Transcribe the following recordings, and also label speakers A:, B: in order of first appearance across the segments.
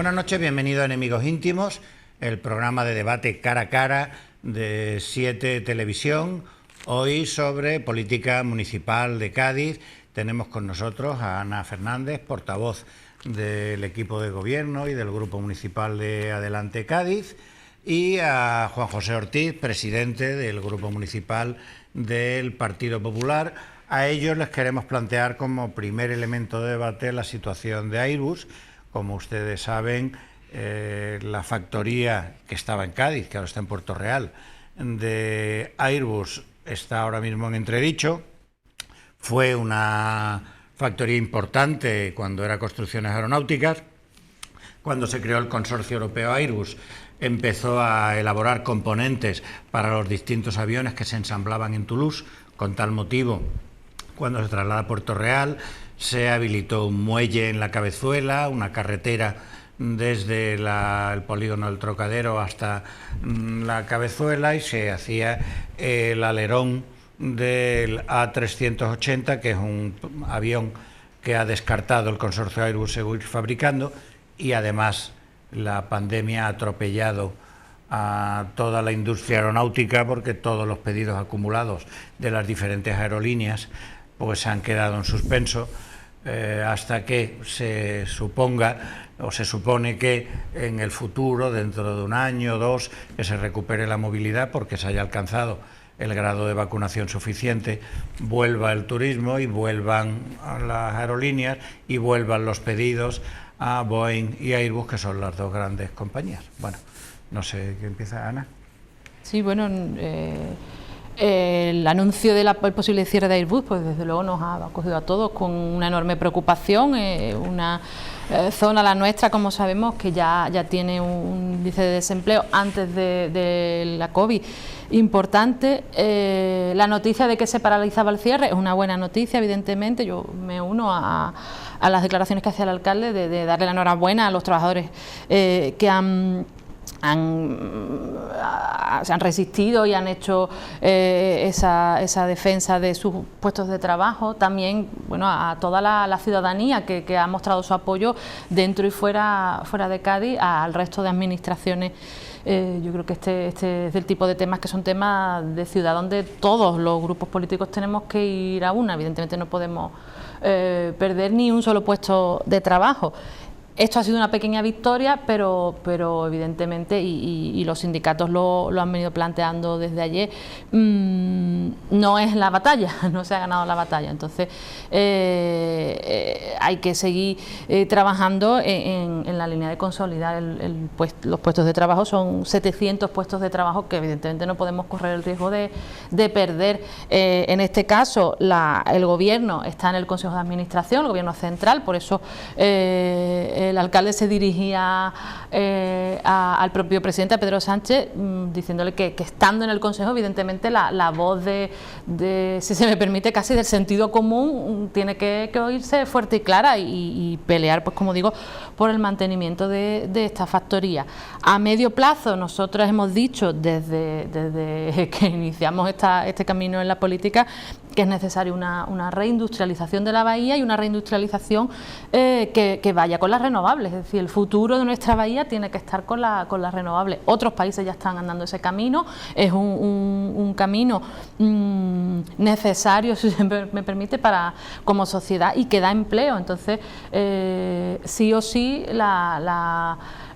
A: Buenas noches, bienvenido a Enemigos Íntimos, el programa de debate cara a cara de 7 Televisión. Hoy sobre política municipal de Cádiz. Tenemos con nosotros a Ana Fernández, portavoz del equipo de gobierno y del Grupo Municipal de Adelante Cádiz, y a Juan José Ortiz, presidente del Grupo Municipal del Partido Popular. A ellos les queremos plantear como primer elemento de debate la situación de Airbus. Como ustedes saben, la factoría que estaba en Cádiz, que ahora está en Puerto Real, de Airbus está ahora mismo en entredicho. Fue una factoría importante cuando era Construcciones Aeronáuticas. Cuando se creó el consorcio europeo Airbus, empezó a elaborar componentes para los distintos aviones que se ensamblaban en Toulouse. Con tal motivo, cuando se traslada a Puerto Real, se habilitó un muelle en la Cabezuela, una carretera desde el polígono del Trocadero hasta la Cabezuela, y se hacía el alerón del A380, que es un avión que ha descartado el consorcio Airbus seguir fabricando, y además la pandemia ha atropellado a toda la industria aeronáutica, porque todos los pedidos acumulados de las diferentes aerolíneas pues han quedado en suspenso hasta que se suponga o se supone que en el futuro, dentro de un año o dos, que se recupere la movilidad porque se haya alcanzado el grado de vacunación suficiente, vuelva el turismo y vuelvan las aerolíneas y vuelvan los pedidos a Boeing y Airbus, que son las dos grandes compañías. Bueno, no sé, ¿qué empieza, Ana?
B: Sí, bueno, el anuncio del posible cierre de Airbus, pues desde luego nos ha acogido a todos con una enorme preocupación. Una zona, la nuestra, como sabemos, que ya tiene un índice de desempleo antes de la COVID importante. La noticia de que se paralizaba el cierre es una buena noticia, evidentemente. Yo me uno a las declaraciones que hacía el alcalde de darle la enhorabuena a los trabajadores que se han resistido y han hecho esa defensa de sus puestos de trabajo. También, bueno, a toda la ciudadanía que ha mostrado su apoyo dentro y fuera de Cádiz, al resto de administraciones. Yo creo que este es el tipo de temas que son temas de ciudad, donde todos los grupos políticos tenemos que ir a una. Evidentemente no podemos perder ni un solo puesto de trabajo. Esto ha sido una pequeña victoria, pero evidentemente, y los sindicatos lo han venido planteando desde ayer, no es la batalla, no se ha ganado la batalla. Entonces hay que seguir trabajando en la línea de consolidar los puestos de trabajo. Son 700 puestos de trabajo que evidentemente no podemos correr el riesgo de perder. En este caso el gobierno está en el Consejo de Administración, el gobierno central, por eso el alcalde se dirigía al propio presidente, a Pedro Sánchez, diciéndole que estando en el Consejo, evidentemente la voz de, si se me permite, casi del sentido común, tiene que oírse fuerte y clara y pelear, pues como digo, por el mantenimiento de esta factoría. A medio plazo, nosotros hemos dicho desde que iniciamos este camino en la política, que es necesaria una reindustrialización de la bahía y una reindustrialización que vaya con las renovables. Es decir, el futuro de nuestra bahía tiene que estar con las renovables. Otros países ya están andando ese camino. Es un camino necesario, si se me permite, como sociedad, y que da empleo. Entonces, sí o sí,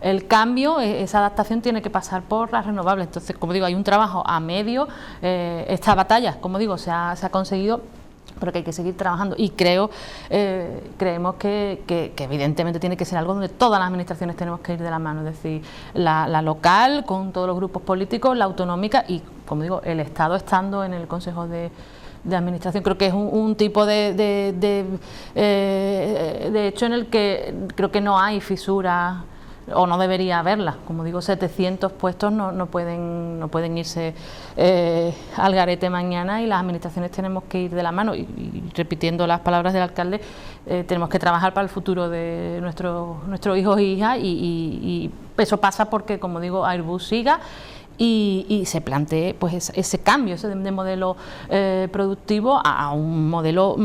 B: el cambio, esa adaptación tiene que pasar por las renovables. Entonces, como digo, hay un trabajo a medio. Esta batalla, como digo, se ha conseguido, pero que hay que seguir trabajando, y creemos que evidentemente tiene que ser algo donde todas las administraciones tenemos que ir de la mano, es decir, la local con todos los grupos políticos, la autonómica y, como digo, el Estado estando en el Consejo de Administración. Creo que es un tipo de hecho en el que creo que no hay fisura, o no debería haberla. Como digo, 700 puestos no pueden irse al garete mañana, y las administraciones tenemos que ir de la mano y repitiendo las palabras del alcalde, tenemos que trabajar para el futuro de nuestros hijos e hijas, y eso pasa porque, como digo, Airbus siga y se plantee pues ese cambio de modelo productivo a un modelo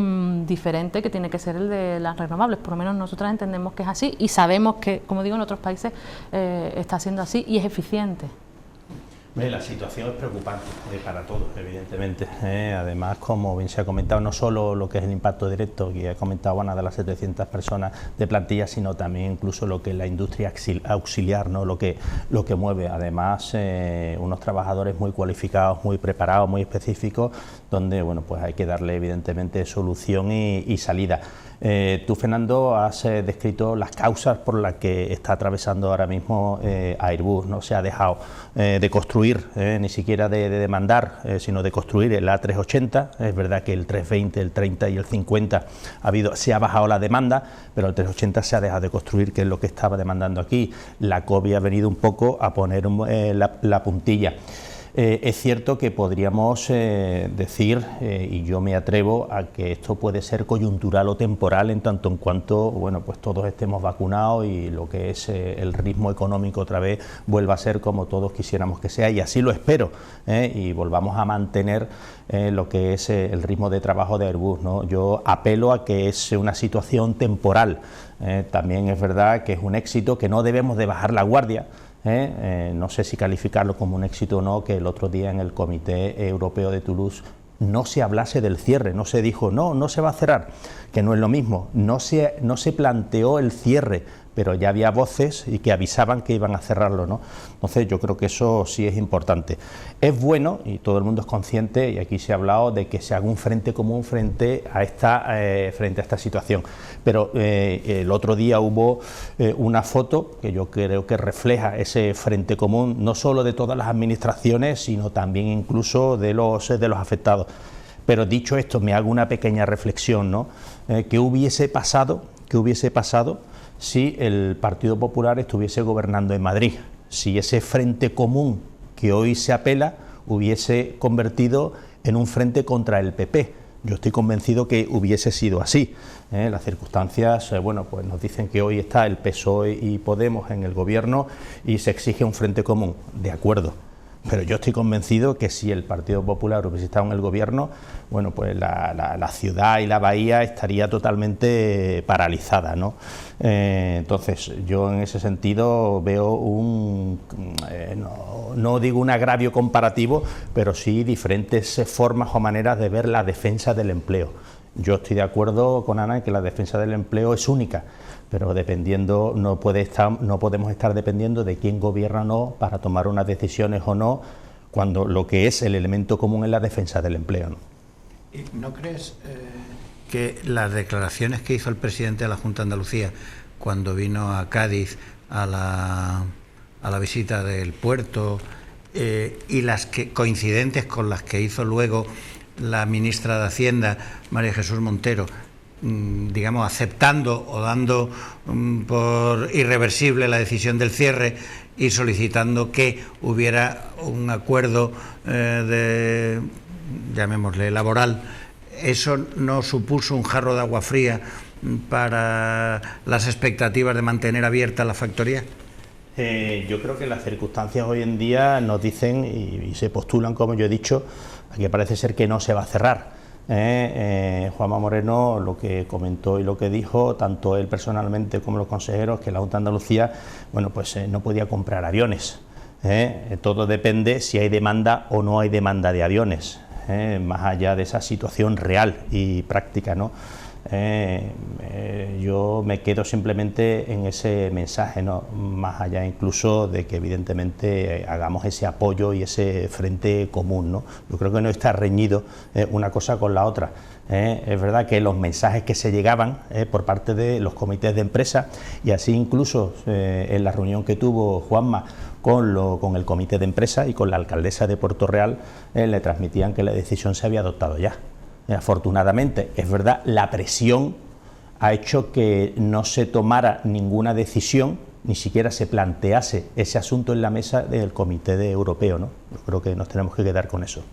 B: diferente, que tiene que ser el de las renovables. Por lo menos nosotras entendemos que es así y sabemos que, como digo, en otros países está siendo así y es eficiente.
C: La situación es preocupante para todos, evidentemente. Además, como bien se ha comentado, no solo lo que es el impacto directo, que ha comentado Ana, de las 700 personas de plantilla, sino también incluso lo que es la industria auxiliar, ¿no? lo que mueve. Además, unos trabajadores muy cualificados, muy preparados, muy específicos, donde bueno, pues hay que darle evidentemente solución y salida. Tú, Fernando, has descrito las causas por las que está atravesando ahora mismo Airbus. No se ha dejado de construir, ni siquiera de demandar, sino de construir el A380. Es verdad que el 320, el 30 y el 50 se ha bajado la demanda, pero el 380 se ha dejado de construir, que es lo que estaba demandando aquí. La COVID ha venido un poco a poner la puntilla. Es cierto que podríamos decir, y yo me atrevo a que esto puede ser coyuntural o temporal, en tanto en cuanto bueno, pues todos estemos vacunados y lo que es el ritmo económico otra vez vuelva a ser como todos quisiéramos que sea, y así lo espero, y volvamos a mantener lo que es el ritmo de trabajo de Airbus, ¿no? Yo apelo a que es una situación temporal. También es verdad que es un éxito, que no debemos de bajar la guardia. No sé si calificarlo como un éxito o no, que el otro día en el Comité Europeo de Toulouse no se hablase del cierre, no se dijo no se va a cerrar, que no es lo mismo, no se planteó el cierre, pero ya había voces y que avisaban que iban a cerrarlo, ¿no? Entonces yo creo que eso sí es importante. Es bueno, y todo el mundo es consciente, y aquí se ha hablado de que se haga un frente común frente a esta situación, pero el otro día hubo una foto que yo creo que refleja ese frente común, no solo de todas las administraciones, sino también incluso de los afectados. Pero dicho esto, me hago una pequeña reflexión, ¿no? ¿Qué hubiese pasado si el Partido Popular estuviese gobernando en Madrid? Si ese frente común que hoy se apela hubiese convertido en un frente contra el PP. Yo estoy convencido que hubiese sido así. Las circunstancias, bueno, pues nos dicen que hoy está el PSOE y Podemos en el gobierno y se exige un frente común. De acuerdo. Pero yo estoy convencido que si el Partido Popular hubiese estado en el gobierno, bueno, pues la ciudad y la bahía estaría totalmente paralizada, ¿no? Entonces, yo en ese sentido veo no digo un agravio comparativo, pero sí diferentes formas o maneras de ver la defensa del empleo. Yo estoy de acuerdo con Ana en que la defensa del empleo es única, pero dependiendo no podemos estar dependiendo de quién gobierna o no para tomar unas decisiones o no, cuando lo que es el elemento común es la defensa del empleo, ¿no?
A: ¿No crees que las declaraciones que hizo el presidente de la Junta de Andalucía cuando vino a Cádiz a la visita del puerto y las que coincidentes con las que hizo luego la ministra de Hacienda, María Jesús Montero, digamos, aceptando o dando por irreversible la decisión del cierre y solicitando que hubiera un acuerdo llamémosle laboral, ¿eso no supuso un jarro de agua fría para las expectativas de mantener abierta la factoría?
C: Yo creo que las circunstancias hoy en día nos dicen y se postulan, como yo he dicho, que parece ser que no se va a cerrar. Juanma Moreno lo que comentó y lo que dijo, tanto él personalmente como los consejeros, que la Junta de Andalucía, bueno, pues no podía comprar aviones. Todo depende si hay demanda o no hay demanda de aviones, más allá de esa situación real y práctica, ¿no? Yo me quedo simplemente en ese mensaje, ¿no? Más allá incluso de que evidentemente hagamos ese apoyo y ese frente común, ¿no? Yo creo que no está reñido una cosa con la otra. Es verdad que los mensajes que se llegaban por parte de los comités de empresa, y así incluso en la reunión que tuvo Juanma con el comité de empresa y con la alcaldesa de Puerto Real, le transmitían que la decisión se había adoptado ya. Afortunadamente, es verdad, la presión ha hecho que no se tomara ninguna decisión, ni siquiera se plantease ese asunto en la mesa del Comité Europeo, ¿no? Yo creo que nos tenemos que quedar con eso.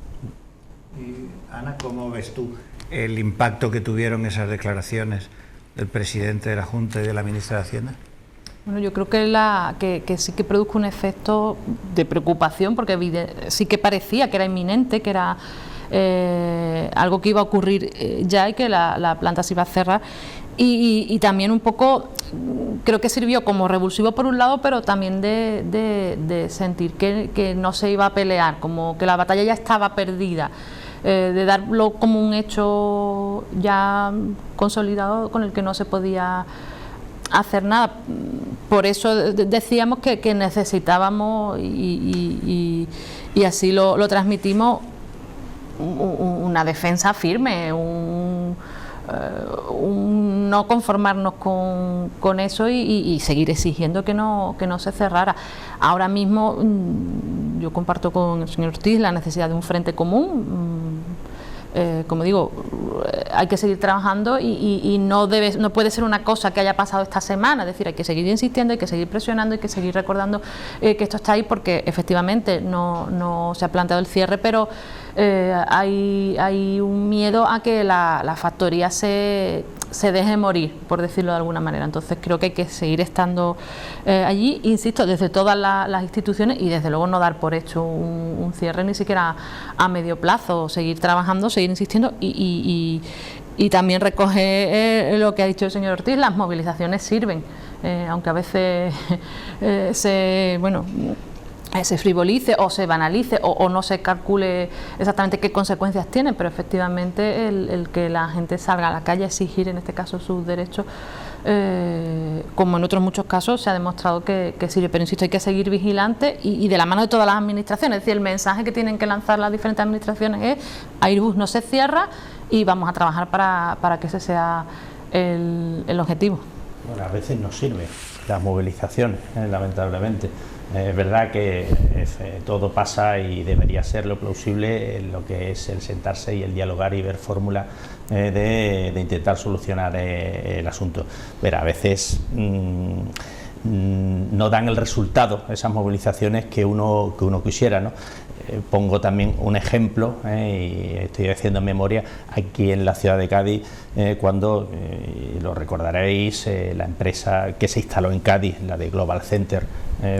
A: Y, Ana, ¿cómo ves tú el impacto que tuvieron esas declaraciones del presidente de la Junta y de la ministra de Hacienda?
B: Bueno, yo creo que sí que produjo un efecto de preocupación, porque sí que parecía que era inminente, que era algo que iba a ocurrir ya y que la planta se iba a cerrar. Y también un poco creo que sirvió como revulsivo por un lado, pero también de sentir que no se iba a pelear, como que la batalla ya estaba perdida, de darlo como un hecho ya consolidado con el que no se podía hacer nada. Por eso decíamos que necesitábamos, y así lo transmitimos, una defensa firme, no conformarnos con eso y seguir exigiendo que no se cerrara. Ahora mismo yo comparto con el señor Ortiz la necesidad de un frente común. Como digo, hay que seguir trabajando y no puede ser una cosa que haya pasado esta semana, es decir, hay que seguir insistiendo, hay que seguir presionando, hay que seguir recordando que esto está ahí, porque efectivamente no se ha planteado el cierre, pero hay un miedo a que la factoría se deje morir, por decirlo de alguna manera. Entonces creo que hay que seguir estando allí, insisto, desde todas las instituciones, y desde luego no dar por hecho un cierre ni siquiera a medio plazo, seguir trabajando, seguir insistiendo y también recoger lo que ha dicho el señor Ortiz: las movilizaciones sirven, aunque a veces se frivolice o se banalice o no se calcule exactamente qué consecuencias tiene, pero efectivamente el que la gente salga a la calle a exigir, en este caso, sus derechos, como en otros muchos casos, se ha demostrado que sirve. Pero insisto, hay que seguir vigilantes y de la mano de todas las administraciones. Es decir, el mensaje que tienen que lanzar las diferentes administraciones es: Airbus no se cierra y vamos a trabajar para que ese sea el objetivo.
C: Bueno, a veces no sirven las movilizaciones, lamentablemente. Es verdad que todo pasa y debería ser lo plausible en lo que es el sentarse y el dialogar y ver fórmulas de intentar solucionar el asunto, pero a veces no dan el resultado esas movilizaciones que uno quisiera, ¿no? Pongo también un ejemplo, y estoy haciendo memoria aquí en la ciudad de Cádiz, cuando, lo recordaréis, la empresa que se instaló en Cádiz, la de Global Center,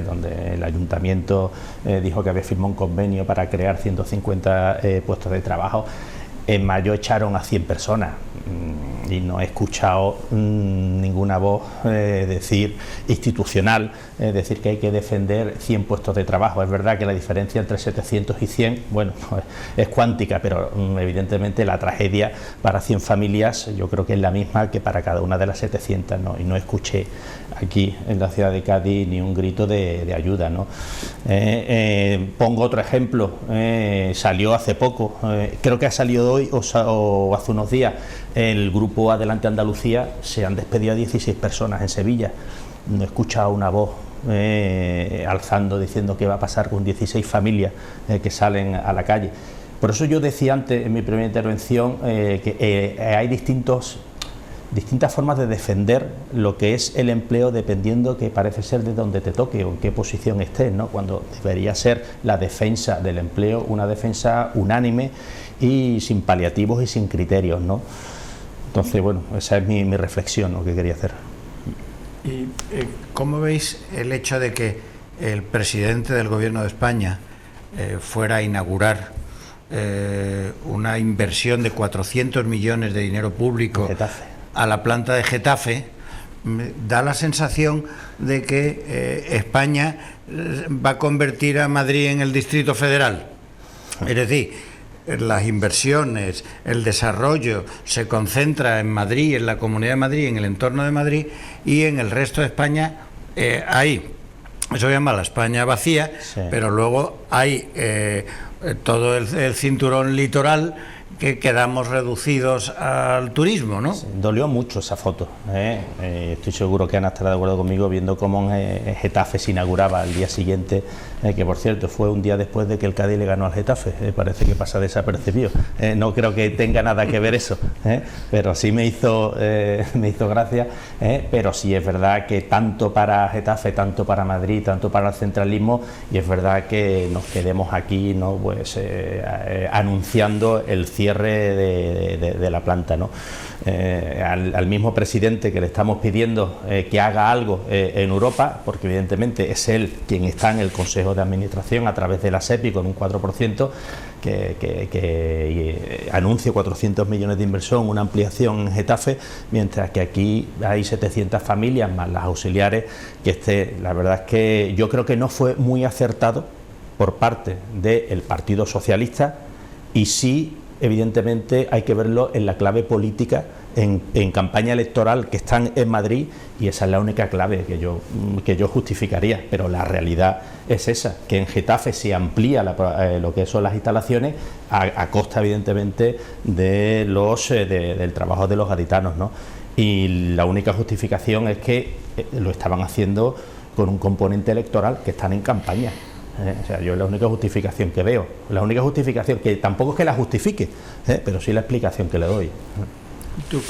C: donde el ayuntamiento dijo que había firmado un convenio para crear 150 puestos de trabajo. En mayo echaron a 100 personas y no he escuchado ninguna voz institucional decir que hay que defender 100 puestos de trabajo. Es verdad que la diferencia entre 700 y 100, bueno, es cuántica, pero evidentemente la tragedia para 100 familias yo creo que es la misma que para cada una de las 700, ¿no? Y no escuché aquí en la ciudad de Cádiz ni un grito de ayuda, ¿no? Pongo otro ejemplo, salió hace poco, creo que ha salido hoy o hace unos días, el grupo Adelante Andalucía. Se han despedido a 16 personas en Sevilla. No he escuchado una voz alzando, diciendo qué va a pasar con 16 familias que salen a la calle. Por eso yo decía antes en mi primera intervención que hay distintas formas de defender lo que es el empleo, dependiendo, que parece ser, de donde te toque o en qué posición estés, ¿no? Cuando debería ser la defensa del empleo una defensa unánime y sin paliativos y sin criterios, ¿no? Entonces, bueno, esa es mi reflexión, ¿no?, que quería hacer.
A: ¿Y cómo veis el hecho de que el presidente del Gobierno de España fuera a inaugurar una inversión de 400 millones de dinero público a la planta de Getafe? Da la sensación de que España va a convertir a Madrid en el Distrito Federal. Es decir, las inversiones, el desarrollo se concentra en Madrid, en la Comunidad de Madrid, en el entorno de Madrid, y en el resto de España hay, eso se llama la España vacía, sí. Pero luego hay todo el cinturón litoral, que quedamos reducidos al turismo, ¿no? Sí,
C: dolió mucho esa foto, estoy seguro que Ana estará de acuerdo conmigo, viendo cómo Getafe se inauguraba al día siguiente, que por cierto fue un día después de que el Cádiz le ganó al Getafe, parece que pasa desapercibido, no creo que tenga nada que ver eso, pero sí me hizo gracia, pero sí es verdad que tanto para Getafe, tanto para Madrid, tanto para el centralismo, y es verdad que nos quedemos aquí, ¿no?, pues anunciando el cierre cierre de la planta, ¿no? Al mismo presidente que le estamos pidiendo que haga algo en Europa, porque evidentemente es él quien está en el Consejo de Administración a través de la SEPI con un 4%, que anuncie 400 millones de inversión, una ampliación en Getafe, mientras que aquí hay 700 familias más las auxiliares, que la verdad es que yo creo que no fue muy acertado por parte del Partido Socialista, y sí, evidentemente hay que verlo en la clave política, en campaña electoral, que están en Madrid, y esa es la única clave que yo justificaría, pero la realidad es esa, que en Getafe se amplía lo que son las instalaciones a costa evidentemente de del trabajo de los gaditanos, ¿no? Y la única justificación es que lo estaban haciendo con un componente electoral, que están en campaña. O sea, yo es la única justificación que veo, la única justificación, que tampoco es que la justifique, pero sí la explicación que le doy.
A: ¿Tú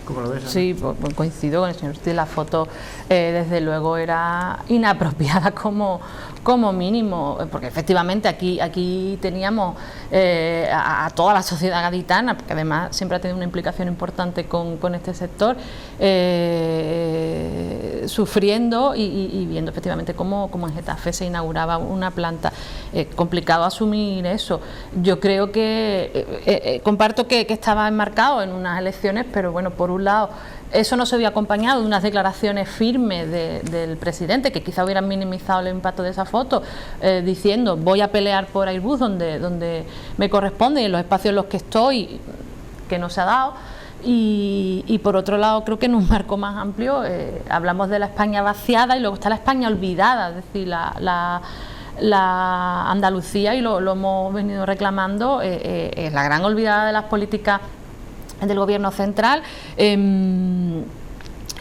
A: cómo lo ves, Ana?
B: Sí, pues coincido con el señor Steel. La foto desde luego era inapropiada como mínimo, porque efectivamente aquí teníamos a toda la sociedad gaditana, porque además siempre ha tenido una implicación importante con este sector, sufriendo y viendo efectivamente cómo en Getafe se inauguraba una planta. Complicado asumir eso. Yo creo que comparto que estaba enmarcado en unas elecciones, pero bueno, por un lado eso no se había acompañado de unas declaraciones firmes del presidente, que quizá hubieran minimizado el impacto de esa foto, diciendo voy a pelear por Airbus donde me corresponde y en los espacios en los que estoy, que no se ha dado. Y por otro lado, creo que en un marco más amplio hablamos de la España vaciada y luego está la España olvidada, es decir, la Andalucía, y lo hemos venido reclamando, es la gran olvidada de las políticas del gobierno central,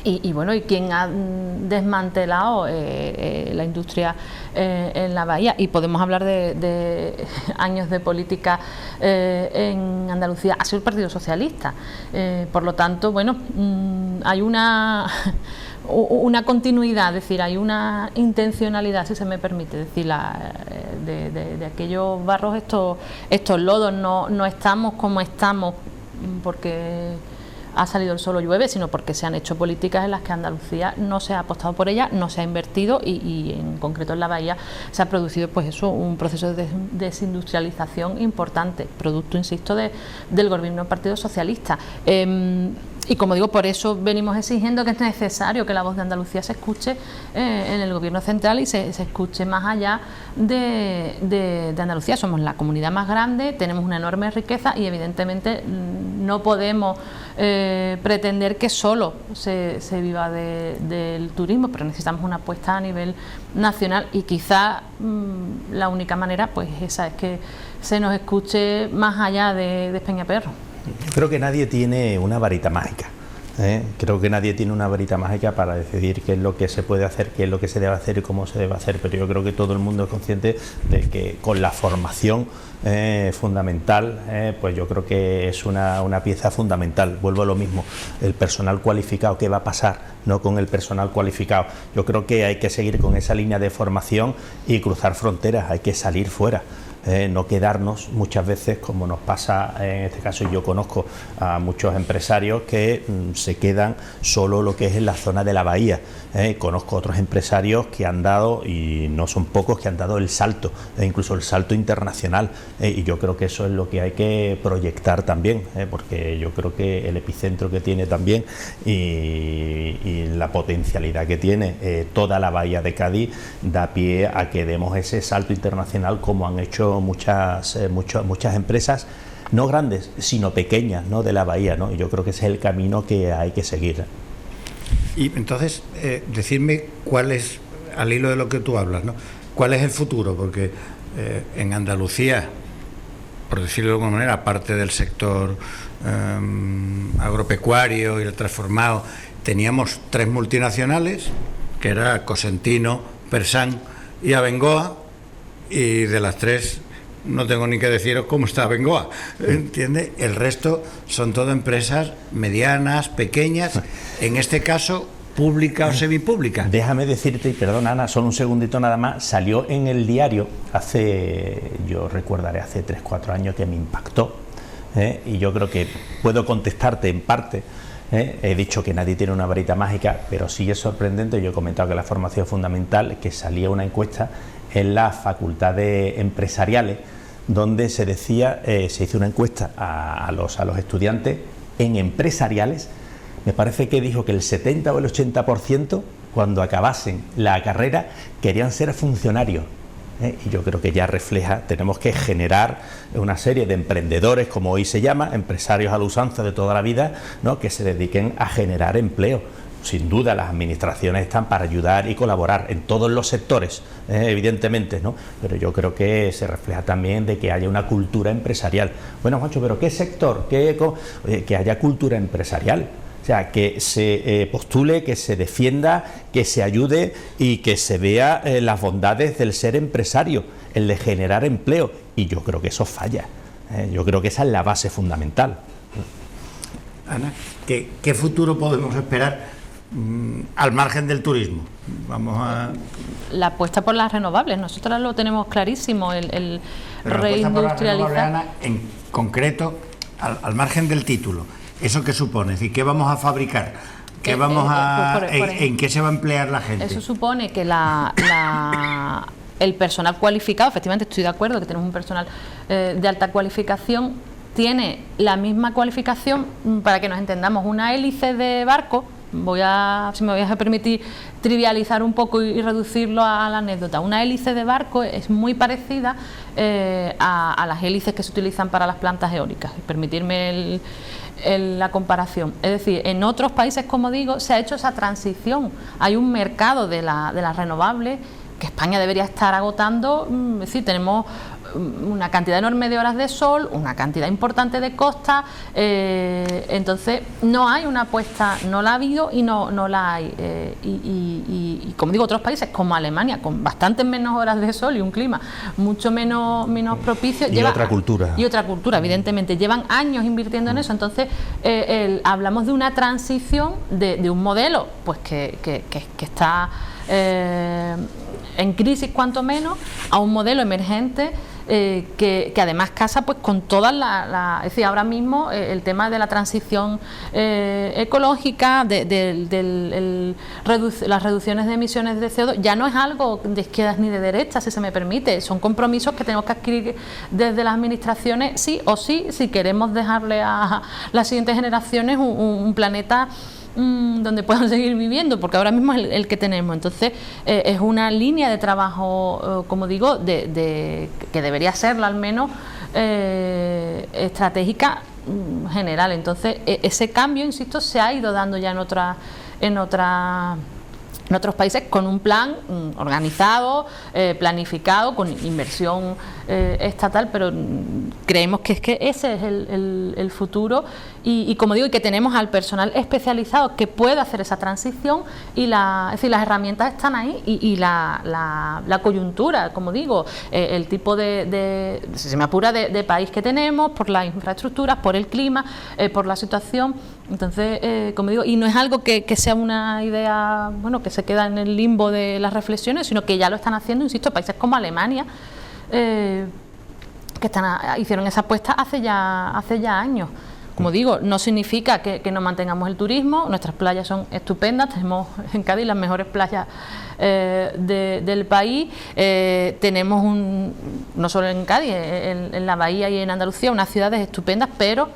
B: y bueno, y quien ha desmantelado la industria en la bahía, y podemos hablar de años de política en Andalucía, ha sido el Partido Socialista. Por lo tanto, bueno, hay una continuidad, es decir, hay una intencionalidad, si se me permite, es decir, de aquellos barros estos lodos. No estamos como estamos porque ha salido el sol o llueve, sino porque se han hecho políticas en las que Andalucía no se ha apostado por ella, no se ha invertido, y en concreto en la bahía se ha producido pues eso, un proceso de desindustrialización importante, producto, insisto, del gobierno del Partido Socialista. Y como digo, por eso venimos exigiendo que es necesario que la voz de Andalucía se escuche en el gobierno central y se escuche más allá de Andalucía. Somos la comunidad más grande, tenemos una enorme riqueza y evidentemente no podemos pretender que solo se viva del turismo, pero necesitamos una apuesta a nivel nacional, y quizá la única manera pues esa es que se nos escuche más allá de Peñaperro.
C: Yo creo que nadie tiene una varita mágica. Creo que nadie tiene una varita mágica para decidir qué es lo que se puede hacer, qué es lo que se debe hacer y cómo se debe hacer, pero yo creo que todo el mundo es consciente de que con la formación fundamental, pues yo creo que es una pieza fundamental. Vuelvo a lo mismo, el personal cualificado, ¿qué va a pasar con el personal cualificado? Yo creo que hay que seguir con esa línea de formación y cruzar fronteras, hay que salir fuera. No quedarnos muchas veces, como nos pasa en este caso, y yo conozco a muchos empresarios que se quedan solo lo que es en la zona de la bahía. Conozco otros empresarios que han dado, y no son pocos, que han dado el salto, incluso el salto internacional, y yo creo que eso es lo que hay que proyectar también, porque yo creo que el epicentro que tiene también y la potencialidad que tiene toda la bahía de Cádiz da pie a que demos ese salto internacional, como han hecho muchas empresas, no grandes, sino pequeñas, de la bahía, y yo creo que ese es el camino que hay que seguir.
A: Y entonces, decirme cuál es, al hilo de lo que tú hablas, cuál es el futuro, porque en Andalucía, por decirlo de alguna manera, aparte del sector agropecuario y el transformado, teníamos 3 multinacionales, que era Cosentino, Persan y Abengoa, y de las 3 no tengo ni que deciros cómo está Abengoa, ¿entiende? El resto son todo empresas medianas, pequeñas, en este caso pública o semipública.
C: Déjame decirte, y perdón Ana, solo un segundito nada más, salió en el diario yo recordaré hace 3-4 años, que me impactó, y yo creo que puedo contestarte en parte. He dicho que nadie tiene una varita mágica, pero sí es sorprendente. Yo he comentado que la formación es fundamental, que salía una encuesta en las facultades empresariales donde se decía, se hizo una encuesta a los estudiantes en empresariales. Me parece que dijo que el 70 o el 80% cuando acabasen la carrera querían ser funcionarios. Y yo creo que ya refleja, tenemos que generar una serie de emprendedores, como hoy se llama, empresarios a la usanza de toda la vida, ¿no?, que se dediquen a generar empleo. Sin duda las administraciones están para ayudar y colaborar en todos los sectores, evidentemente, ¿no? Pero yo creo que se refleja también de que haya una cultura empresarial. Bueno, Juancho, ¿pero qué sector? Que haya cultura empresarial. O sea, que se postule, que se defienda, que se ayude y que se vea las bondades del ser empresario, el de generar empleo. Y yo creo que eso falla. Yo creo que esa es la base fundamental.
A: Ana, ¿qué futuro podemos esperar al margen del turismo? Vamos a...
B: La apuesta por las renovables, nosotros lo tenemos clarísimo, el reindustrializar.
A: Ana, en concreto, al margen del título, ¿eso qué supone? Es decir, ¿qué vamos a fabricar? ¿Qué vamos a, ¿En qué se va a emplear la gente?
B: Eso supone que el personal cualificado, efectivamente estoy de acuerdo que tenemos un personal de alta cualificación, tiene la misma cualificación, para que nos entendamos, una hélice de barco. Si me voy a permitir trivializar un poco y reducirlo a la anécdota. Una hélice de barco es muy parecida a las hélices que se utilizan para las plantas eólicas. Permitirme la comparación. Es decir, en otros países, como digo, se ha hecho esa transición. Hay un mercado de las renovables que España debería estar agotando. Es decir, tenemos una cantidad enorme de horas de sol, una cantidad importante de costa, entonces no hay una apuesta, no la ha habido y no la hay, y como digo, otros países como Alemania, con bastantes menos horas de sol y un clima mucho menos propicio,
C: y otra cultura,
B: evidentemente, llevan años invirtiendo en eso. Entonces hablamos de una transición de un modelo pues que está en crisis cuanto menos, a un modelo emergente que además casa pues con todas es decir, ahora mismo el tema de la transición ecológica, las reducciones de emisiones de CO2 ya no es algo de izquierdas ni de derechas, si se me permite, son compromisos que tenemos que adquirir desde las administraciones sí o sí, si queremos dejarle a las siguientes generaciones un planeta donde puedan seguir viviendo, porque ahora mismo es el que tenemos. Entonces es una línea de trabajo, como digo, que debería serla al menos estratégica general. Entonces ese cambio, insisto, se ha ido dando ya en otros países con un plan organizado, planificado, con inversión estatal, pero creemos que ese es el futuro y como digo, y que tenemos al personal especializado que puede hacer esa transición es decir, las herramientas están ahí y la coyuntura, como digo, el tipo si se me apura, de país que tenemos, por las infraestructuras, por el clima, por la situación. Entonces, como digo, y no es algo que sea una idea, bueno, que se queda en el limbo de las reflexiones, sino que ya lo están haciendo, insisto, países como Alemania, que hicieron esa apuesta hace ya años. Como digo, no significa que no mantengamos el turismo, nuestras playas son estupendas, tenemos en Cádiz las mejores playas del país, tenemos no solo en Cádiz, en la Bahía y en Andalucía, unas ciudades estupendas, pero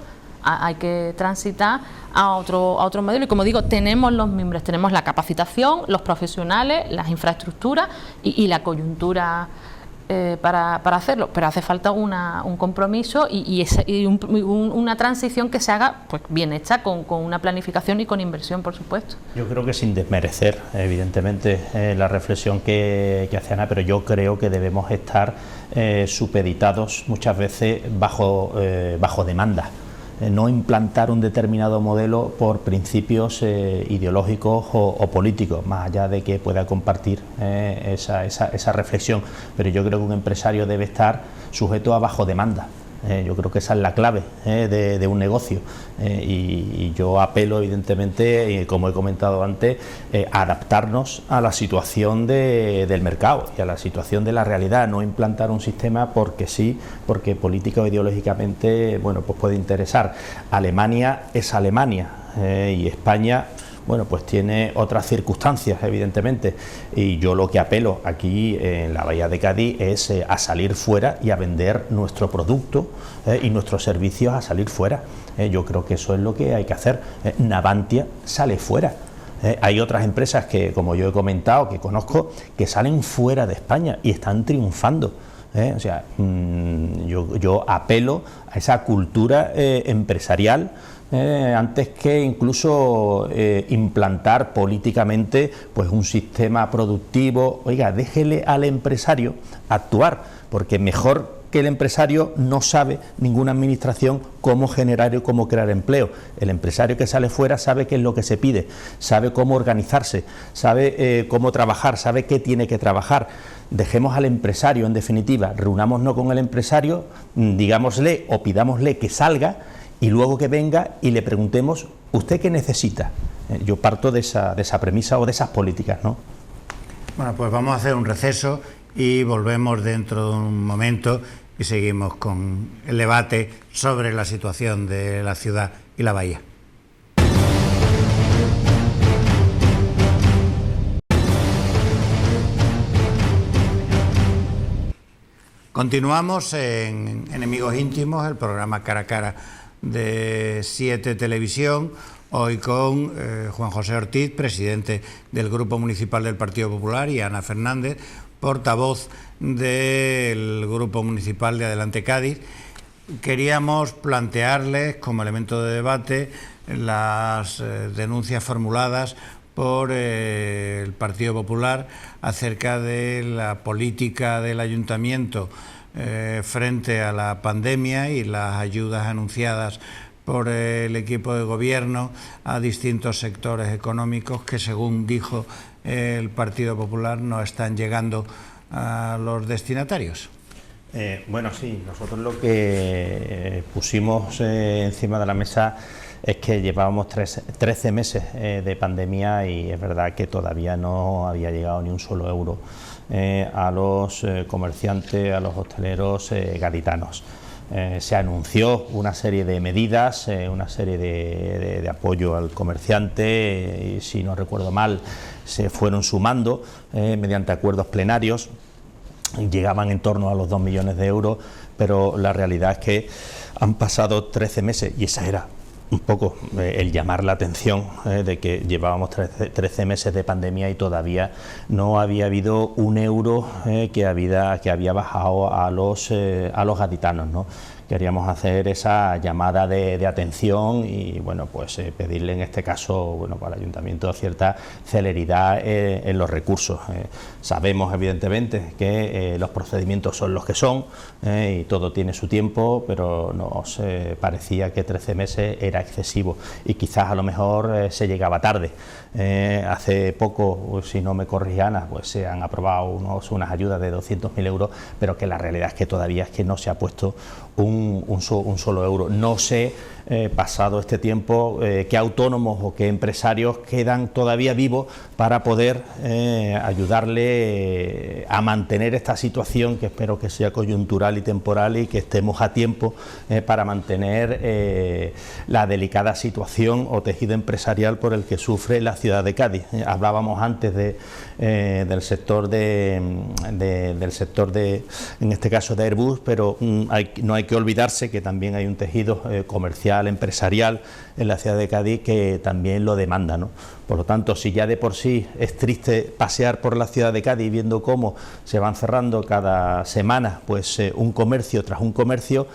B: hay que transitar a otro modelo y, como digo, tenemos los mimbres, tenemos la capacitación, los profesionales, las infraestructuras y la coyuntura para hacerlo, pero hace falta un compromiso y una transición que se haga pues bien hecha, con una planificación y con inversión, por supuesto.
C: Yo creo que sin desmerecer, evidentemente, la reflexión que hace Ana, pero yo creo que debemos estar supeditados muchas veces bajo demanda. No implantar un determinado modelo por principios ideológicos o políticos, más allá de que pueda compartir esa reflexión, pero yo creo que un empresario debe estar sujeto a bajo demanda. Yo creo que esa es la clave de un negocio, y yo apelo evidentemente, como he comentado antes, a adaptarnos a la situación del mercado y a la situación de la realidad, no implantar un sistema porque sí, porque política o ideológicamente, bueno, pues puede interesar. Alemania es Alemania, y España, bueno, pues tiene otras circunstancias, evidentemente, y yo lo que apelo aquí en la Bahía de Cádiz es a salir fuera y a vender nuestro producto y nuestros servicios, a salir fuera. Yo creo que eso es lo que hay que hacer. Navantia sale fuera. Hay otras empresas que, como yo he comentado, que conozco, que salen fuera de España y están triunfando. O sea, yo apelo a esa cultura empresarial, antes que incluso implantar políticamente pues un sistema productivo. Oiga, déjele al empresario actuar, porque mejor que el empresario no sabe ninguna administración cómo generar y cómo crear empleo. El empresario que sale fuera sabe qué es lo que se pide, sabe cómo organizarse, sabe cómo trabajar, sabe qué tiene que trabajar. Dejemos al empresario, en definitiva, reunámonos con el empresario, digámosle o pidámosle que salga, y luego que venga y le preguntemos, ¿usted qué necesita? Yo parto de esa premisa o de esas políticas, ¿no?
A: Bueno, pues vamos a hacer un receso y volvemos dentro de un momento y seguimos con el debate sobre la situación de la ciudad y la bahía. Continuamos en Enemigos Íntimos, el programa Cara a Cara de 7 Televisión, hoy con Juan José Ortiz, presidente del Grupo Municipal del Partido Popular, y Ana Fernández, portavoz del Grupo Municipal de Adelante Cádiz. Queríamos plantearles como elemento de debate las denuncias formuladas por el Partido Popular acerca de la política del Ayuntamiento frente a la pandemia y las ayudas anunciadas por el equipo de gobierno a distintos sectores económicos que, según dijo el Partido Popular, no están llegando a los destinatarios.
C: Bueno, sí, nosotros lo que pusimos encima de la mesa es que llevábamos 13 meses de pandemia, y es verdad que todavía no había llegado ni un solo euro a los comerciantes, a los hosteleros gaditanos. Se anunció una serie de medidas, una serie de apoyo al comerciante, y si no recuerdo mal, se fueron sumando mediante acuerdos plenarios, llegaban en torno a los 2 millones de euros, pero la realidad es que han pasado 13 meses, y esa era un poco el llamar la atención de que llevábamos 13 meses de pandemia y todavía no había habido un euro que había bajado a los gaditanos, ¿no? Queríamos hacer esa llamada de atención y, bueno, pues pedirle en este caso, bueno, para el Ayuntamiento cierta celeridad en los recursos. Sabemos evidentemente que los procedimientos son los que son y todo tiene su tiempo, pero nos parecía que 13 meses era excesivo y quizás a lo mejor se llegaba tarde. Hace poco, si no me corrige Ana, pues se han aprobado unas ayudas de 200.000 euros, pero que la realidad es que todavía es que no se ha puesto un solo euro. No sé, pasado este tiempo, qué autónomos o qué empresarios quedan todavía vivos para poder ayudarle a mantener esta situación, que espero que sea coyuntural y temporal, y que estemos a tiempo para mantener la delicada situación o tejido empresarial por el que sufre la ciudad de Cádiz. Hablábamos antes del sector en este caso de Airbus, pero no hay que olvidarse que también hay un tejido comercial, empresarial en la ciudad de Cádiz que también lo demanda, ¿no? Por lo tanto, si ya de por sí es triste pasear por la ciudad de Cádiz viendo cómo se van cerrando cada semana pues un comercio tras un comercio,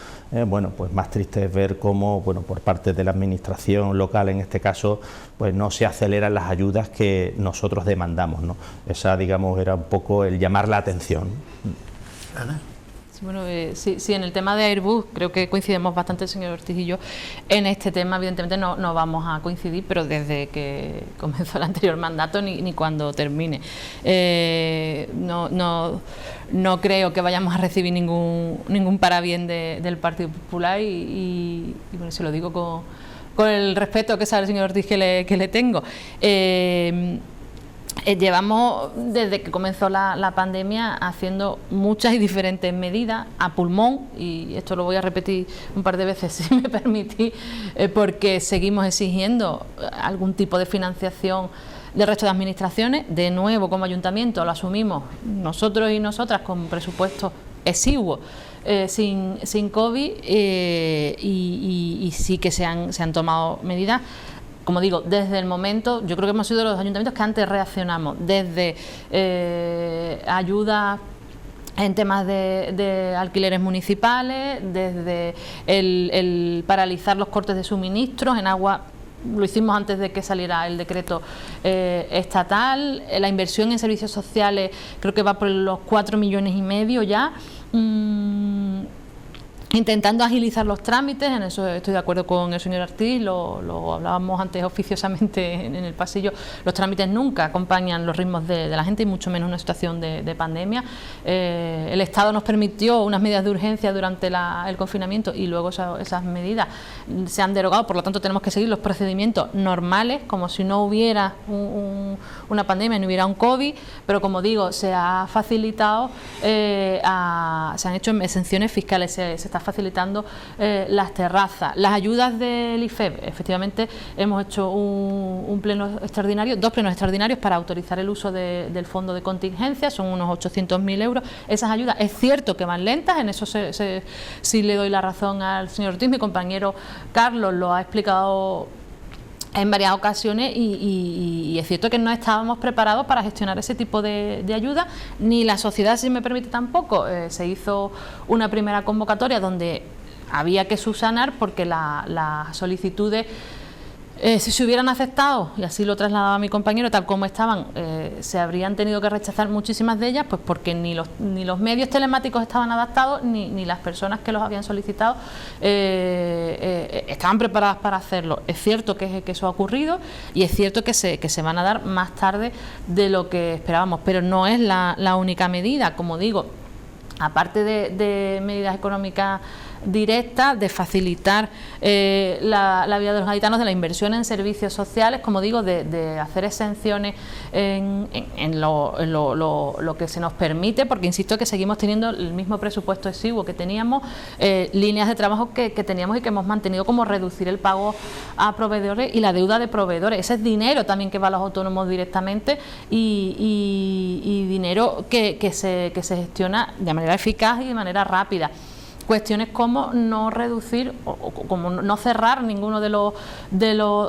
C: bueno, pues más triste es ver cómo, bueno, por parte de la administración local en este caso, pues no se aceleran las ayudas que nosotros demandamos, ¿no? Esa, digamos, era un poco el llamar la atención.
A: Ana.
B: Sí, bueno, sí, en el tema de Airbus creo que coincidimos bastante el señor Ortiz y yo. En este tema evidentemente no vamos a coincidir, pero desde que comenzó el anterior mandato ni cuando termine. No creo que vayamos a recibir ningún parabién del Partido Popular y bueno, se lo digo con el respeto que sabe el señor Ortiz que le tengo. Llevamos desde que comenzó la pandemia haciendo muchas y diferentes medidas a pulmón, y esto lo voy a repetir un par de veces si me permitís, porque seguimos exigiendo algún tipo de financiación del resto de administraciones. De nuevo, como ayuntamiento lo asumimos nosotros y nosotras con presupuestos exiguos, sin COVID, y sí que se han tomado medidas. Como digo, desde el momento, yo creo que hemos sido los ayuntamientos que antes reaccionamos, desde ayuda en temas de alquileres municipales, desde el paralizar los cortes de suministros en agua. Lo hicimos antes de que saliera el decreto estatal. La inversión en servicios sociales creo que va por los 4,5 millones ya. Intentando agilizar los trámites, en eso estoy de acuerdo con el señor Ortiz, lo hablábamos antes oficiosamente en el pasillo. Los trámites nunca acompañan los ritmos de la gente, y mucho menos en una situación de pandemia. El Estado nos permitió unas medidas de urgencia durante el confinamiento, y luego esas medidas se han derogado. Por lo tanto, tenemos que seguir los procedimientos normales, como si no hubiera una pandemia, no hubiera un COVID, pero como digo, se ha facilitado, se han hecho exenciones fiscales, se está facilitando las terrazas, las ayudas del IFEP. Efectivamente, hemos hecho un pleno extraordinario, 2 plenos extraordinarios para autorizar el uso del fondo de contingencia, son unos 800.000 euros. Esas ayudas es cierto que van lentas, en eso sí le doy la razón al señor Ortiz. Mi compañero Carlos lo ha explicado en varias ocasiones, y es cierto que no estábamos preparados para gestionar ese tipo de ayuda, ni la sociedad, si me permite, tampoco. Se hizo una primera convocatoria donde había que subsanar, porque las solicitudes, si se hubieran aceptado, y así lo trasladaba mi compañero, tal como estaban, se habrían tenido que rechazar muchísimas de ellas, pues porque ni los medios telemáticos estaban adaptados, ni las personas que los habían solicitado estaban preparadas para hacerlo. Es cierto que eso ha ocurrido, y es cierto que se van a dar más tarde de lo que esperábamos, pero no es la única medida. Como digo, aparte de medidas económicas directas, de facilitar la vida de los gaditanos, de la inversión en servicios sociales, como digo, de hacer exenciones en lo que se nos permite, porque insisto que seguimos teniendo el mismo presupuesto exiguo que teníamos, líneas de trabajo que teníamos y que hemos mantenido, como reducir el pago a proveedores y la deuda de proveedores. Ese es dinero también que va a los autónomos directamente, y dinero que se gestiona de manera eficaz y de manera rápida. Cuestiones como no reducir o como no cerrar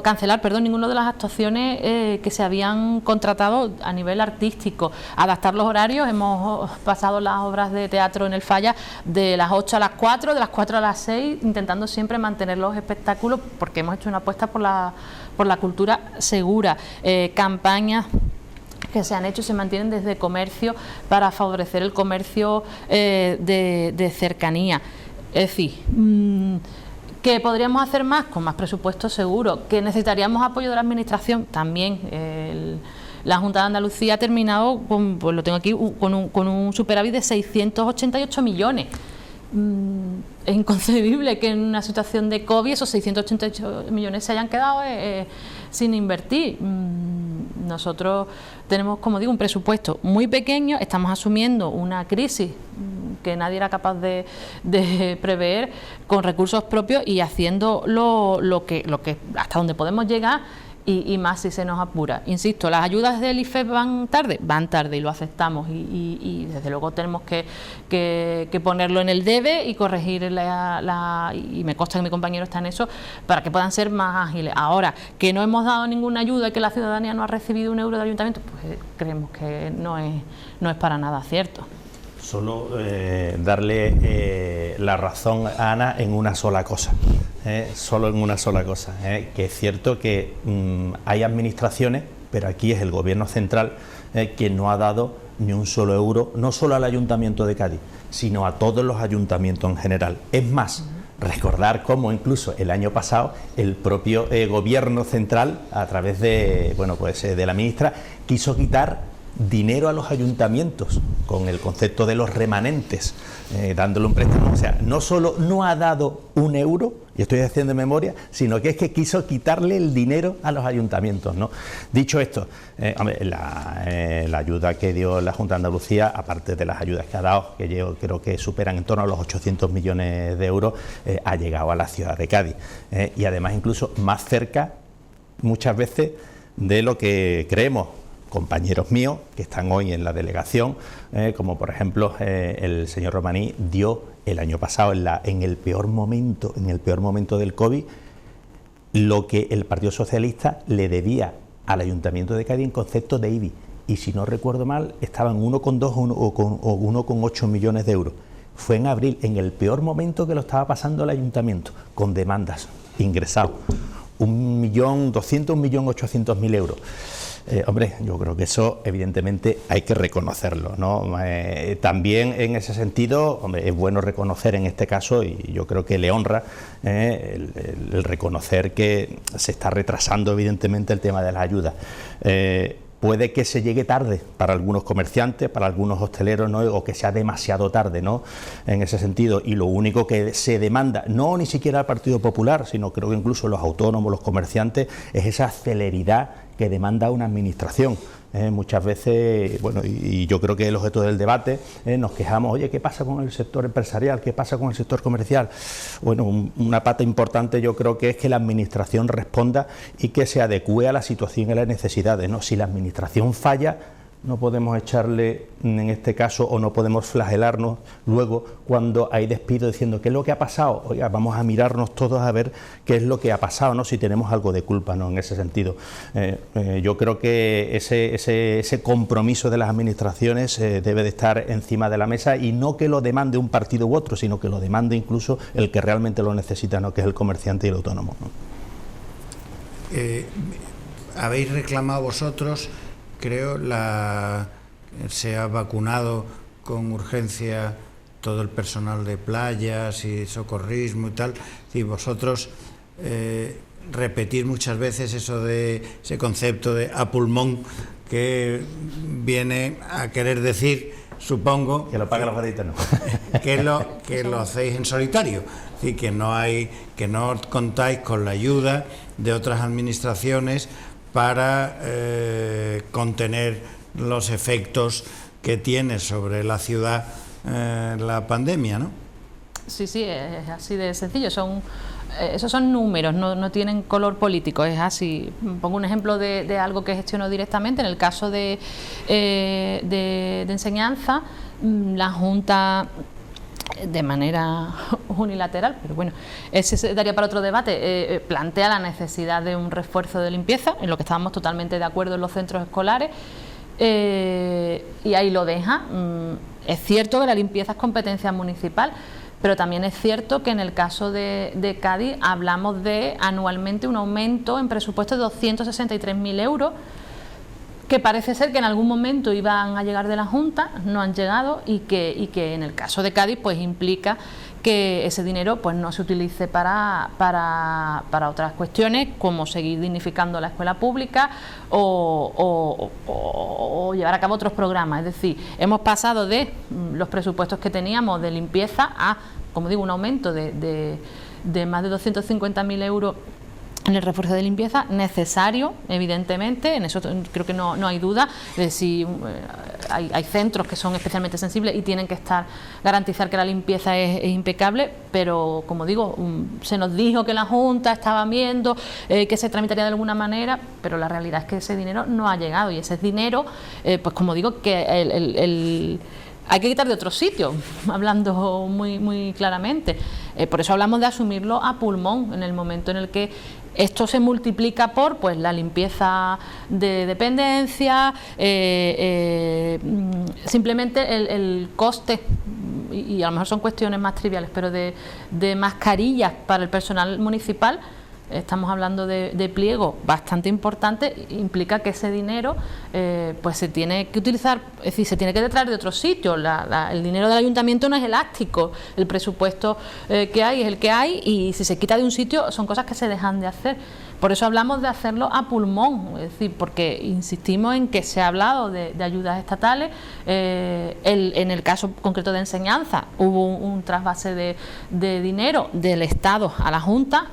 B: cancelar ninguno de las actuaciones que se habían contratado a nivel artístico, adaptar los horarios. Hemos pasado las obras de teatro en el Falla de las 8 a las 4, de las 4 a las 6, intentando siempre mantener los espectáculos, porque hemos hecho una apuesta por la cultura segura. Campañas que se han hecho y se mantienen desde comercio para favorecer el comercio de cercanía. Es decir, ¿que podríamos hacer más? Con más presupuesto seguro. ¿Que necesitaríamos apoyo de la Administración? También. La Junta de Andalucía ha terminado, pues lo tengo aquí, con un superávit de 688 millones. Es inconcebible que en una situación de COVID esos 688 millones se hayan quedado sin invertir. Nosotros tenemos, como digo, un presupuesto muy pequeño, estamos asumiendo una crisis que nadie era capaz de prever, con recursos propios y haciendo lo que hasta donde podemos llegar, y más si se nos apura. Insisto, las ayudas del IFEP van tarde y lo aceptamos, y desde luego tenemos que ponerlo en el debe y corregir y me consta que mi compañero está en eso, para que puedan ser más ágiles. Ahora, que no hemos dado ninguna ayuda y que la ciudadanía no ha recibido un euro del ayuntamiento, pues creemos que no es para nada cierto.
C: Solo darle la razón a Ana en una sola cosa, solo en una sola cosa, que es cierto que hay administraciones, pero aquí es el Gobierno central quien no ha dado ni un solo euro, no solo al Ayuntamiento de Cádiz, sino a todos los ayuntamientos en general. Es más, recordar cómo incluso el año pasado el propio gobierno central, a través de, bueno, pues, de la ministra, quiso quitar dinero a los ayuntamientos con el concepto de los remanentes, dándole un préstamo. O sea, no solo no ha dado un euro, y estoy haciendo memoria, sino que es que quiso quitarle el dinero a los ayuntamientos, ¿no? Dicho esto, hombre, la ayuda que dio la Junta de Andalucía, aparte de las ayudas que ha dado, que yo creo que superan en torno a los 800 millones de euros, ha llegado a la ciudad de Cádiz, y además incluso más cerca muchas veces de lo que creemos. Compañeros míos que están hoy en la delegación, como por ejemplo el señor Romaní dio el año pasado en el peor momento del COVID, lo que el Partido Socialista le debía al Ayuntamiento de Cádiz en concepto de IBI, y si no recuerdo mal estaban 1,2 o 1,8 millones de euros. Fue en abril, en el peor momento que lo estaba pasando el Ayuntamiento, con demandas ingresados, 1.200.000, 1.800.000 euros. Hombre, yo creo que eso evidentemente hay que reconocerlo, ¿no? También en ese sentido, hombre, es bueno reconocer en este caso, y yo creo que le honra el reconocer que se está retrasando evidentemente el tema de las ayudas. Puede que se llegue tarde para algunos comerciantes, para algunos hosteleros, ¿no? O que sea demasiado tarde, ¿no? En ese sentido, y lo único que se demanda, no ni siquiera al Partido Popular, sino creo que incluso los autónomos, los comerciantes, es esa celeridad que demanda una administración. Muchas veces, bueno, y yo creo que el objeto del debate, nos quejamos, oye, ¿qué pasa con el sector empresarial? ¿Qué pasa con el sector comercial? Bueno, una pata importante yo creo que es que la administración responda y que se adecúe a la situación y a las necesidades, ¿no? Si la administración falla, no podemos echarle, en este caso, o no podemos flagelarnos luego cuando hay despido diciendo ¿qué es lo que ha pasado? Oiga, vamos a mirarnos todos a ver qué es lo que ha pasado, ¿no? Si tenemos algo de culpa, ¿no? En ese sentido. Yo creo que ese compromiso de las administraciones debe de estar encima de la mesa, y no que lo demande un partido u otro, sino que lo demande incluso el que realmente lo necesita, ¿no? Que es el comerciante y el autónomo, ¿no?
A: Habéis reclamado vosotros, creo, se ha vacunado con urgencia todo el personal de playas y socorrismo y tal, y vosotros repetís muchas veces ese concepto de a pulmón, que viene a querer decir, supongo,
C: que lo paguen los gaditanos,
A: que lo hacéis en solitario, y que no contáis con la ayuda de otras administraciones para contener los efectos que tiene sobre la ciudad la pandemia, ¿no?
B: Sí, es así de sencillo. Esos son números, no tienen color político, es así. Pongo un ejemplo de algo que gestiono directamente. En el caso de enseñanza, la Junta, de manera unilateral, pero bueno, ese se daría para otro debate, plantea la necesidad de un refuerzo de limpieza, en lo que estábamos totalmente de acuerdo en los centros escolares, y ahí lo deja. Es cierto que la limpieza es competencia municipal, pero también es cierto que en el caso de Cádiz hablamos de anualmente un aumento en presupuesto de 263.000 euros, que parece ser que en algún momento iban a llegar de la Junta, no han llegado, y que en el caso de Cádiz pues implica que ese dinero pues no se utilice para otras cuestiones, como seguir dignificando la escuela pública o llevar a cabo otros programas. Es decir, hemos pasado de los presupuestos que teníamos de limpieza a, como digo, un aumento de más de 250.000 euros en el refuerzo de limpieza, necesario, evidentemente, en eso creo que no hay duda. Si hay centros que son especialmente sensibles y tienen que garantizar que la limpieza es impecable, pero como digo, se nos dijo que la Junta estaba viendo que se tramitaría de alguna manera, pero la realidad es que ese dinero no ha llegado, y ese dinero, pues como digo, que hay que quitar de otro sitio, hablando muy claramente. Por eso hablamos de asumirlo a pulmón, en el momento en el que esto se multiplica por pues la limpieza de dependencia, simplemente el coste, y a lo mejor son cuestiones más triviales, pero de mascarillas para el personal municipal, estamos hablando de pliego bastante importante, implica que ese dinero pues se tiene que utilizar, es decir, se tiene que traer de otro sitio. El dinero del ayuntamiento no es elástico, el presupuesto que hay es el que hay, y si se quita de un sitio son cosas que se dejan de hacer. Por eso hablamos de hacerlo a pulmón, es decir, porque insistimos en que se ha hablado de ayudas estatales. En el caso concreto de enseñanza hubo un trasvase de dinero del Estado a la Junta,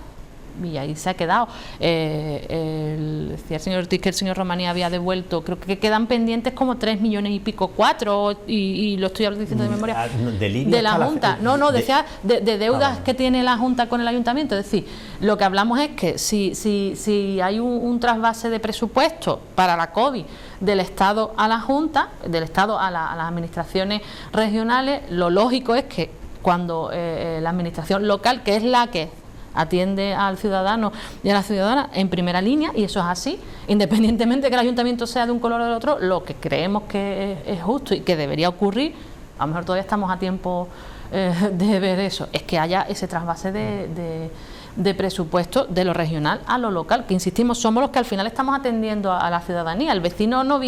B: y ahí se ha quedado. Decía el señor Ortiz que el señor Romaní había devuelto, creo que quedan pendientes como 3 millones y pico, 4, y lo estoy diciendo de memoria, de la Junta. Decía de deudas que tiene la Junta con el Ayuntamiento. Es decir, lo que hablamos es que si hay un trasvase de presupuesto para la COVID del Estado a la Junta, del Estado a las administraciones regionales, lo lógico es que cuando la administración local, que es la que atiende al ciudadano y a la ciudadana en primera línea, y eso es así, independientemente de que el ayuntamiento sea de un color o del otro, lo que creemos que es justo y que debería ocurrir, a lo mejor todavía estamos a tiempo de ver eso, es que haya ese trasvase de presupuesto de lo regional a lo local, que insistimos, somos los que al final estamos atendiendo a la ciudadanía. El vecino no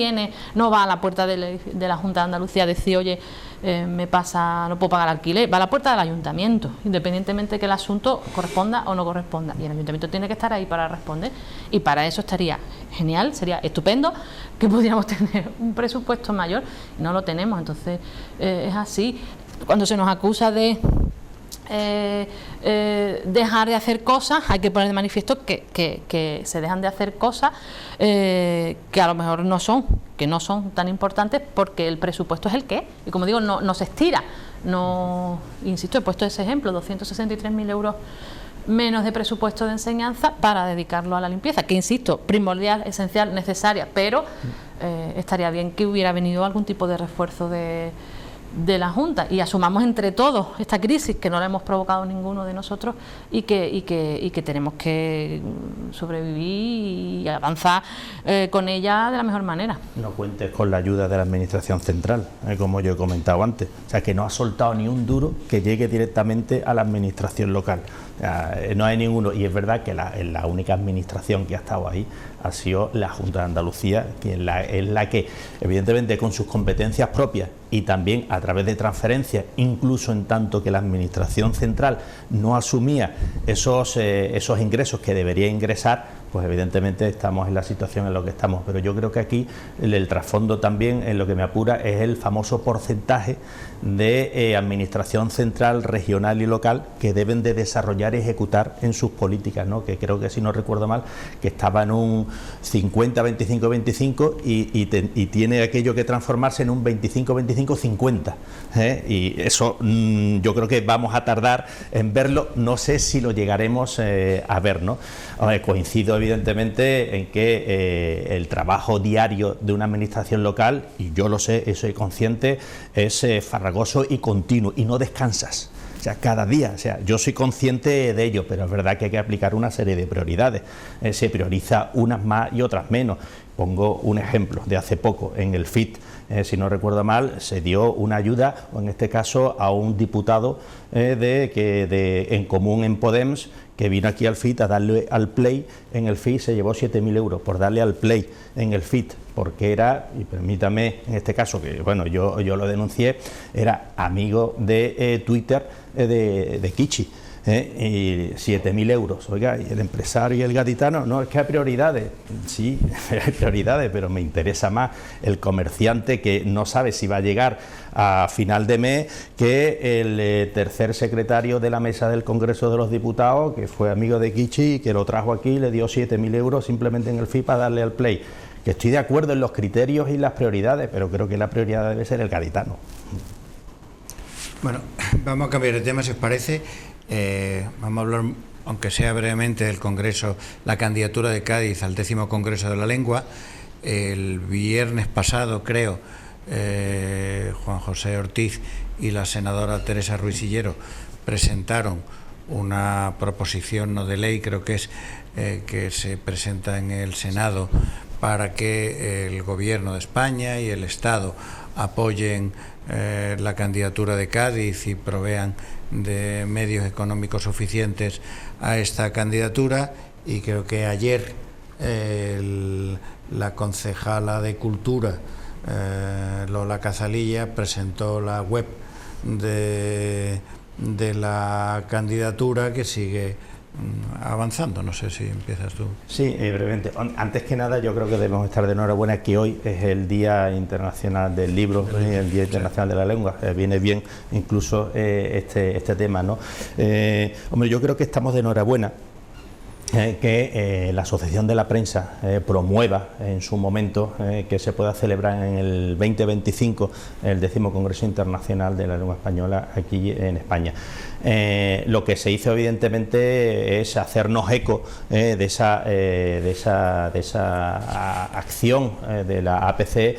B: va a la puerta de la Junta de Andalucía a decir, oye, no puedo pagar alquiler, va a la puerta del ayuntamiento, independientemente de que el asunto corresponda o no corresponda, y el ayuntamiento tiene que estar ahí para responder, y para eso estaría genial, sería estupendo que pudiéramos tener un presupuesto mayor, y no lo tenemos. Entonces es así. Cuando se nos acusa de dejar de hacer cosas, hay que poner de manifiesto que se dejan de hacer cosas que a lo mejor no son tan importantes, porque el presupuesto es el que es, y como digo, no se estira. Insisto, he puesto ese ejemplo, 263.000 euros menos de presupuesto de enseñanza para dedicarlo a la limpieza, que insisto, primordial, esencial, necesaria, pero estaría bien que hubiera venido algún tipo de refuerzo de la Junta, y asumamos entre todos esta crisis, que no la hemos provocado ninguno de nosotros, y que tenemos que sobrevivir y avanzar con ella de la mejor manera. No cuentes con la ayuda de la Administración Central, como yo he comentado antes, o sea, que no ha soltado ni un duro que llegue directamente a la Administración local. No hay ninguno, y es verdad que la única administración que ha estado ahí ha sido la Junta de Andalucía, que es la que, evidentemente, con sus competencias propias y también a través de transferencias, incluso en tanto que la Administración Central no asumía esos ingresos que debería ingresar, pues evidentemente estamos en la situación en la que estamos. Pero yo creo que aquí el trasfondo también, en lo que me apura, es el famoso porcentaje de administración central, regional y local que deben de desarrollar y ejecutar en sus políticas, ¿no? Que creo que, si no recuerdo mal, que estaba en un 50, 25, 25 y tiene aquello que transformarse en un 25, 25, 50. Y eso yo creo que vamos a tardar en verlo, no sé si lo llegaremos a ver, ¿no? Coincido evidentemente en que el trabajo diario de una administración local, y yo lo sé, soy consciente, es farragoso y continuo, y no descansas. O sea, cada día, o sea, yo soy consciente de ello, pero es verdad que hay que aplicar una serie de prioridades. Se prioriza unas más y otras menos. Pongo un ejemplo de hace poco, en el FIT, si no recuerdo mal, se dio una ayuda, o en este caso a un diputado de En Común en Podemos, que vino aquí al FIT a darle al play. En el FIT se llevó 7.000 euros por darle al play en el FIT, porque era, y permítame en este caso, que bueno, yo lo denuncié, era amigo de Twitter de Kichi. Y 7.000 euros, oiga, y el empresario y el gaditano, no, es que hay prioridades, sí, hay prioridades, pero me interesa más el comerciante que no sabe si va a llegar a final de mes, que el tercer secretario de la mesa del Congreso de los Diputados, que fue amigo de Kichi y que lo trajo aquí, le dio 7.000 euros simplemente en el FI para darle al play. Que estoy de acuerdo en los criterios y las prioridades, pero creo que la prioridad debe ser el gaditano.
A: Bueno, vamos a cambiar de tema, si os parece. Vamos a hablar, aunque sea brevemente, del Congreso, la candidatura de Cádiz al 10º Congreso de la Lengua. El viernes pasado, creo, Juan José Ortiz y la senadora Teresa Ruiz Sillero presentaron una proposición no de ley, creo que es, que se presenta en el Senado, para que el Gobierno de España y el Estado apoyen la candidatura de Cádiz y provean de medios económicos suficientes a esta candidatura, y creo que ayer la concejala de Cultura, Lola Cazalilla, presentó la web de la candidatura, que sigue avanzando. No sé si empiezas tú.
C: Sí, brevemente. Antes que nada, yo creo que debemos estar de enhorabuena que hoy es el Día Internacional del Libro, el Día Internacional de la Lengua. Viene bien incluso este tema, ¿no? Hombre, yo creo que estamos de enhorabuena que la Asociación de la Prensa promueva en su momento que se pueda celebrar en el 2025 el 10º Congreso Internacional de la Lengua Española aquí en España. Lo que se hizo evidentemente es hacernos eco de esa acción de la APC,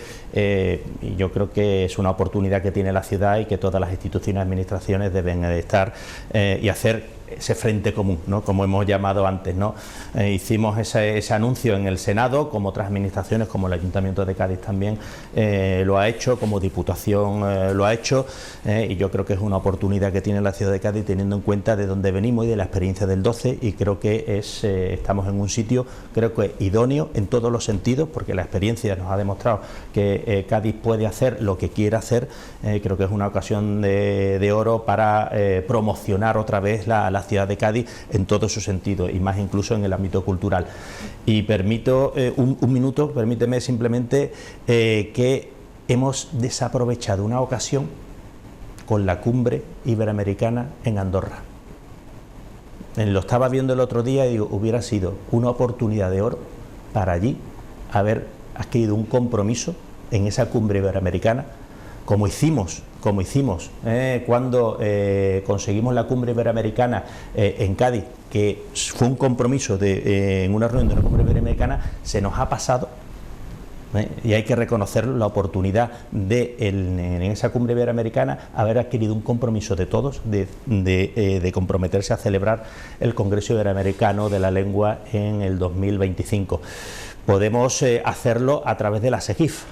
C: y yo creo que es una oportunidad que tiene la ciudad y que todas las instituciones y administraciones deben de estar y hacer ese frente común, ¿no?, como hemos llamado antes, ¿no? Hicimos ese anuncio en el Senado, como otras administraciones, como el Ayuntamiento de Cádiz también lo ha hecho, como Diputación lo ha hecho, y yo creo que es una oportunidad que tiene la ciudad de Cádiz, teniendo en cuenta de dónde venimos y de la experiencia del 12, y creo que estamos en un sitio, creo que idóneo en todos los sentidos, porque la experiencia nos ha demostrado que Cádiz puede hacer lo que quiera hacer. Creo que es una ocasión de oro para promocionar otra vez la ciudad de Cádiz en todos sus sentidos, y más incluso en el ámbito cultural. Y permito un minuto, permíteme simplemente que hemos desaprovechado una ocasión con la cumbre iberoamericana en Andorra. Lo estaba viendo el otro día y digo, hubiera sido una oportunidad de oro para allí haber adquirido un compromiso en esa cumbre iberoamericana, como hicimos cuando conseguimos la cumbre iberoamericana en Cádiz, que fue un compromiso en una reunión de la cumbre iberoamericana. Se nos ha pasado, y hay que reconocer la oportunidad de en esa cumbre iberoamericana haber adquirido un compromiso de todos de comprometerse a celebrar el Congreso Iberoamericano de la Lengua en el 2025. Podemos hacerlo a través de la SEGIF.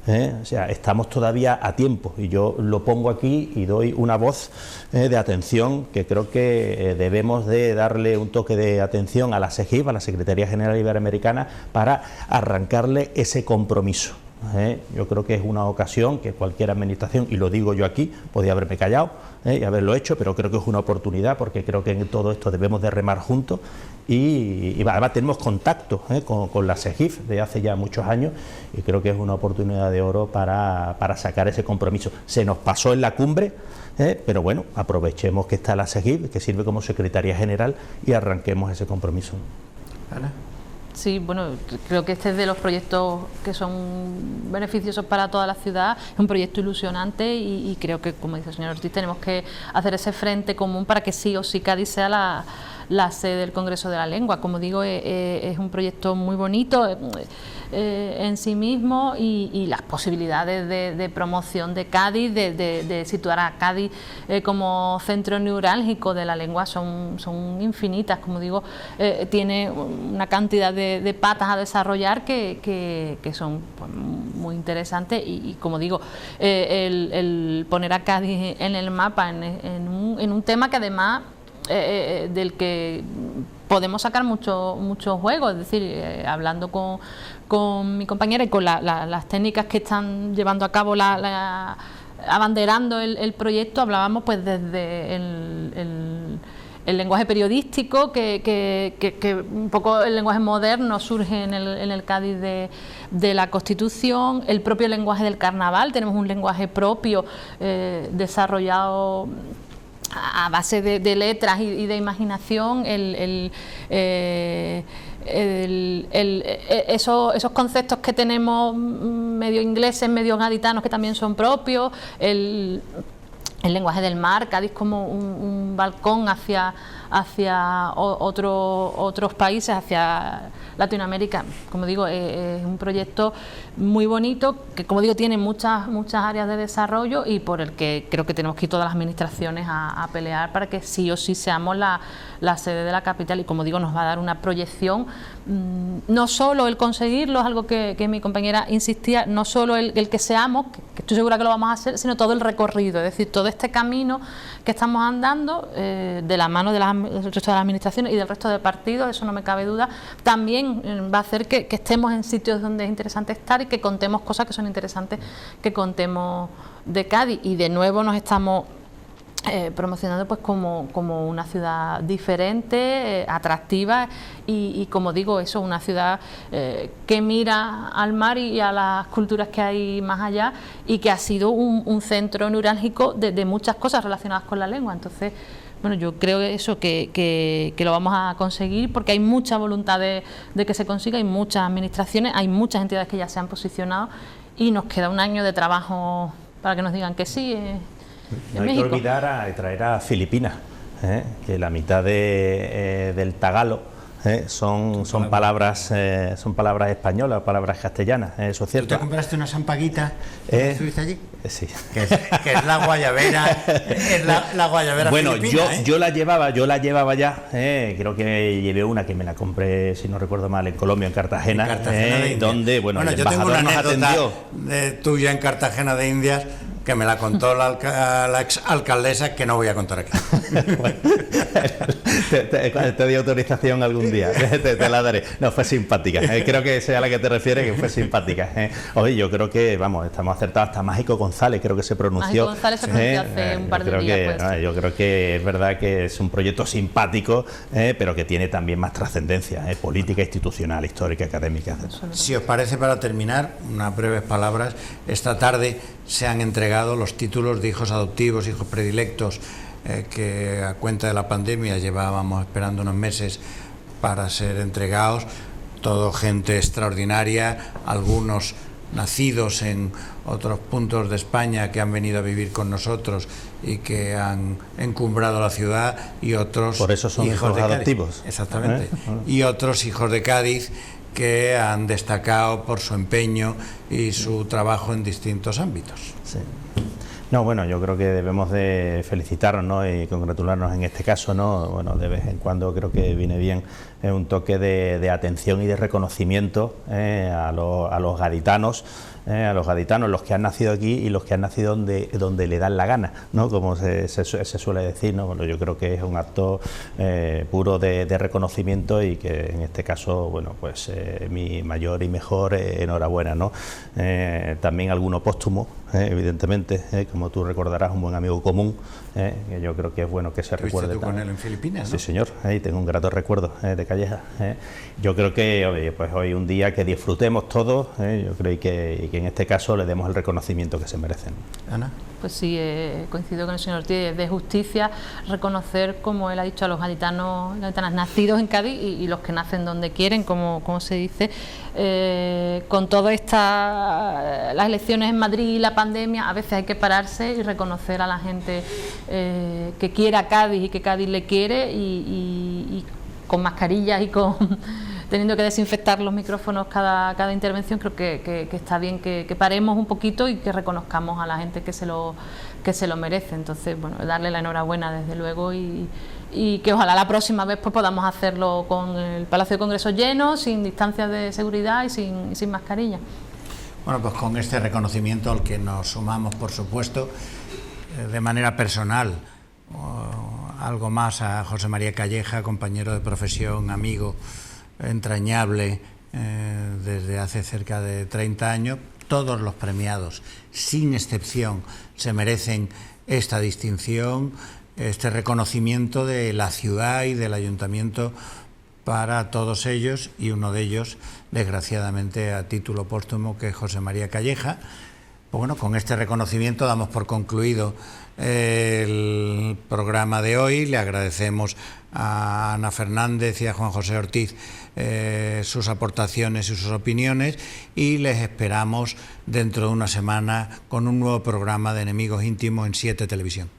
C: O sea, estamos todavía a tiempo, y yo lo pongo aquí y doy una voz de atención, que creo que debemos de darle un toque de atención a la SEGIF, a la Secretaría General Iberoamericana, para arrancarle ese compromiso. Yo creo que es una ocasión que cualquier administración, y lo digo yo aquí, podía haberme callado y haberlo hecho, pero creo que es una oportunidad, porque creo que en todo esto debemos de remar juntos, y además tenemos contacto con la SEGIF de hace ya muchos años, y creo que es una oportunidad de oro para sacar ese compromiso. Se nos pasó en la cumbre, pero bueno, aprovechemos que está la SEGIF, que sirve como Secretaría General, y arranquemos ese compromiso.
A: Ana.
B: Sí, bueno, creo que este es de los proyectos que son beneficiosos para toda la ciudad, es un proyecto ilusionante, y creo que, como dice el señor Ortiz, tenemos que hacer ese frente común para que sí o sí Cádiz sea la sede del Congreso de la Lengua. Como digo, es un proyecto muy bonito en sí mismo, y las posibilidades de promoción de Cádiz, de situar a Cádiz como centro neurálgico de la lengua son infinitas. Como digo, tiene una cantidad de patas a desarrollar que son, pues, muy interesantes, y como digo, el poner a Cádiz en el mapa en un tema que además del que podemos sacar mucho juego, es decir, hablando con mi compañera y con las técnicas que están llevando a cabo abanderando el proyecto, hablábamos pues desde el lenguaje periodístico, que un poco el lenguaje moderno surge en el Cádiz de la Constitución, el propio lenguaje del carnaval. Tenemos un lenguaje propio desarrollado a base de letras y de imaginación, esos conceptos que tenemos medio ingleses, medio gaditanos, que también son propios, el lenguaje del mar, Cádiz como un balcón hacia otros países, hacia Latinoamérica. Como digo, es un proyecto muy bonito, que, como digo, tiene muchas áreas de desarrollo, y por el que creo que tenemos que ir todas las administraciones a pelear para que sí o sí seamos la sede de la capital. Y como digo, nos va a dar una proyección, no solo el conseguirlo, es algo que mi compañera insistía, no solo el que seamos, que estoy segura que lo vamos a hacer, sino todo el recorrido, es decir, todo este camino que estamos andando de la mano de las resto de las administraciones y del resto de partidos, eso no me cabe duda, también va a hacer que estemos en sitios donde es interesante estar y que contemos cosas que son interesantes, que contemos de Cádiz. Y de nuevo nos estamos promocionando pues como una ciudad diferente, atractiva y como digo, eso, una ciudad que mira al mar y a las culturas que hay más allá, y que ha sido un centro neurálgico de muchas cosas relacionadas con la lengua. Entonces, bueno, yo creo eso que lo vamos a conseguir, porque hay mucha voluntad de que se consiga, hay muchas administraciones, hay muchas entidades que ya se han posicionado, y nos queda un año de trabajo para que nos digan que sí.
C: No hay que olvidar traer a Filipinas, que la mitad del tagalo son palabras españolas, palabras castellanas, eso es cierto.
A: ¿Tú te compraste una sampaguita cuando estuviste allí?
C: Sí.
A: Que es la guayabera, la guayabera
C: bueno,
A: filipina,
C: yo la llevaba ya, creo que llevé una que me la compré, si no recuerdo mal, en Colombia, en Cartagena, donde, bueno, el
A: yo tengo una anécdota
C: atendió.
A: tuya en Cartagena de Indias, que me la contó la exalcaldesa, que no voy a contar aquí.
C: Bueno, te di autorización algún día, te la daré. No, fue simpática, creo que sea a la que te refieres, que fue simpática. Oye, yo creo que, vamos, estamos acertados. Hasta Mágico González creo que se pronunció.
B: Mágico González se pronunció hace un par de días.
C: Yo creo que es verdad que es un proyecto simpático, pero que tiene también más trascendencia política, institucional, histórica, académica.
A: Si os parece, para terminar, unas breves palabras. Esta tarde se han entregado los títulos de hijos adoptivos, hijos predilectos, que a cuenta de la pandemia llevábamos esperando unos meses para ser entregados. Todo gente extraordinaria, algunos nacidos en otros puntos de España que han venido a vivir con nosotros y que han encumbrado la ciudad, y otros
C: por eso son hijos adoptivos.
A: Exactamente. Y otros hijos de Cádiz que han destacado por su empeño y su trabajo en distintos ámbitos.
C: Sí. No, bueno, yo creo que debemos de felicitarnos, ¿no?, y congratularnos en este caso, ¿no? Bueno, de vez en cuando creo que viene bien un toque de atención y de reconocimiento a los gaditanos, los que han nacido aquí y los que han nacido donde le dan la gana, ¿no?, como se suele decir, ¿no? Bueno, yo creo que es un acto puro de reconocimiento, y que en este caso, bueno, pues mi mayor y mejor enhorabuena, ¿no? También alguno póstumo, evidentemente, como tú recordarás, un buen amigo común, que yo creo que es bueno que se recuerde.
A: ¿Estuviste tú con él en Filipinas, no?
C: Sí, señor, tengo un grato recuerdo de Calleja. Yo creo que hoy un día que disfrutemos todos, yo creo que en este caso le demos el reconocimiento que se merecen.
A: Ana.
B: Pues sí, coincido con el señor Ortiz, es de justicia reconocer, como él ha dicho, a los gaditanos y gaditanas nacidos en Cádiz y los que nacen donde quieren, como se dice, con todas las elecciones en Madrid y la pandemia. A veces hay que pararse y reconocer a la gente que quiere a Cádiz y que Cádiz le quiere, y con mascarillas y teniendo que desinfectar los micrófonos cada intervención. Creo que está bien que paremos un poquito y que reconozcamos a la gente que se lo merece. Entonces, bueno, darle la enhorabuena desde luego, y que ojalá la próxima vez pues podamos hacerlo con el Palacio de Congreso lleno, sin distancias de seguridad y sin mascarilla.
A: Bueno, pues con este reconocimiento al que nos sumamos, por supuesto, de manera personal, algo más a José María Calleja, compañero de profesión, amigo entrañable desde hace cerca de 30 años. Todos los premiados, sin excepción, se merecen esta distinción, este reconocimiento de la ciudad y del ayuntamiento para todos ellos, y uno de ellos, desgraciadamente, a título póstumo, que es José María Calleja. Pues bueno, con este reconocimiento damos por concluido el programa de hoy. Le agradecemos a Ana Fernández y a Juan José Ortiz sus aportaciones y sus opiniones, y les esperamos dentro de una semana con un nuevo programa de Enemigos Íntimos en 7 Televisión.